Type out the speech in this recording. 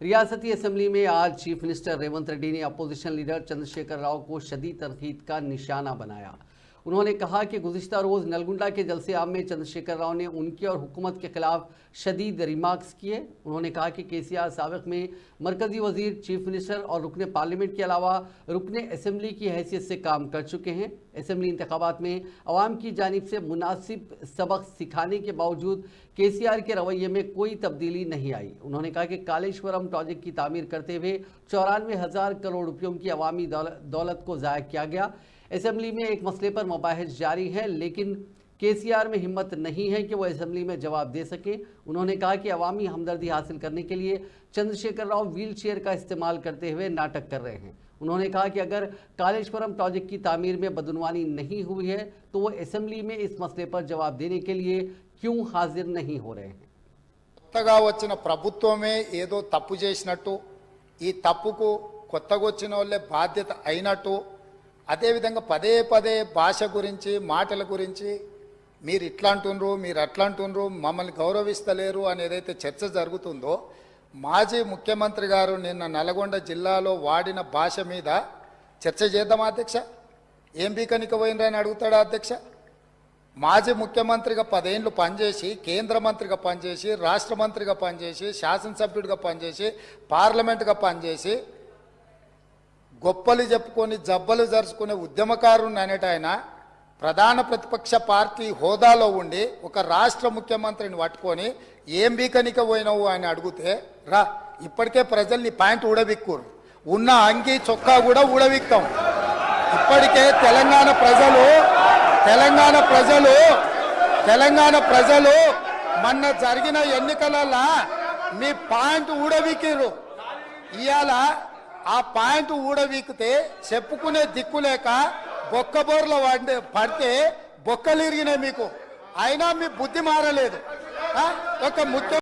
रियासती असेंबली में आज चीफ मिनिस्टर रेवंत रेड्डी ने अपोजिशन लीडर चंद्रशेखर राव को शदीद तनकीद का निशाना बनाया। उन्होंने कहा कि गुज़िश्ता रोज़ नलगुंडा के जलसे आम में चंद्रशेखर राव ने उनकी और हुकूमत के खिलाफ शदीद रिमार्क्स किए। उन्होंने कहा कि केसीआर साबिक़ में मरकज़ी वज़ीर, चीफ मिनिस्टर और रुकने पार्लियामेंट के अलावा रुकने असेंबली की हैसियत से काम कर चुके हैं। असेंबली इंतखाबात में अवाम की जानिब से मुनासिब सबक सिखाने के बावजूद केसीआर के रवैये में कोई तब्दीली नहीं आई। उन्होंने कहा कि कालेश्वरम प्रोजेक्ट की तामीर करते हुए 94,000 करोड़ रुपयों की अवामी दौलत को ज़ाया किया गया। असेंबली में एक मसले पर मुबाहिस जारी है, लेकिन केसीआर में हिम्मत नहीं है कि वो असेंबली में जवाब दे सके। उन्होंने कहा कि अवामी हमदर्दी हासिल करने के लिए चंद्रशेखर राव व्हील चेयर का इस्तेमाल करते हुए नाटक कर रहे हैं। उन्होंने कहा कि अगर कालेश्वरम प्रोजेक्ट की तामीर में बदनवानी नहीं हुई है तो वो असेंबली में इस मसले पर जवाब देने के लिए क्यों हाजिर नहीं हो रहे हैं। కొత్తగా వచ్చిన ప్రభుత్వమే ఏదో తప్పు చేసినట్టు, ఈ తప్పుకు కొత్తగా వచ్చిన వాళ్ళే బాధ్యత అయినట్టు, అదేవిధంగా పదే పదే భాష గురించి, మాటల గురించి మీరు ఇట్లా అంటున్నారు, మీరు అట్లా అంటున్నారు, మమ్మల్ని గౌరవిస్తలేరు అని ఏదైతే చర్చ జరుగుతుందో, మాజీ ముఖ్యమంత్రి గారు నిన్న నల్గొండ జిల్లాలో వాడిన భాష మీద చర్చ చేద్దామా అధ్యక్ష? ఏం బీకనిక పోయినరని అడుగుతాడా అధ్యక్ష? మాజీ ముఖ్యమంత్రిగా 10 ఏళ్ళు పనిచేసి, కేంద్ర మంత్రిగా పనిచేసి, రాష్ట్ర మంత్రిగా పనిచేసి, శాసనసభ్యుడిగా పనిచేసి, పార్లమెంటుగా పనిచేసి, గొప్పలు చెప్పుకొని జబ్బలు జరుచుకునే ఉద్యమకారుని అనేట ఆయన ప్రధాన ప్రతిపక్ష పార్టీ హోదాలో ఉండి ఒక రాష్ట్ర ముఖ్యమంత్రిని పట్టుకొని ఏం బీకనిక పోయినావు అని అడిగితే, రా ఇప్పటికే ప్రజల్ని ప్యాంట్ ఊడబిక్కురు, ఉన్న అంగి చొక్కా కూడా ఊడబిక్తాం. ఇప్పటికే తెలంగాణ ప్రజలు మొన్న జరిగిన ఎన్నికలలో మీ ప్యాంట్ ఊడబిక్కిరు. ఇవాళ ఆ ప్యాంటు ఊడవీకితే చెప్పుకునే దిక్కు లేక బొక్కబోర్లో పడితే బొక్కలు ఇరిగినాయి మీకు. అయినా మీ బుద్ధి మారలేదు. ఒక ముఖ్య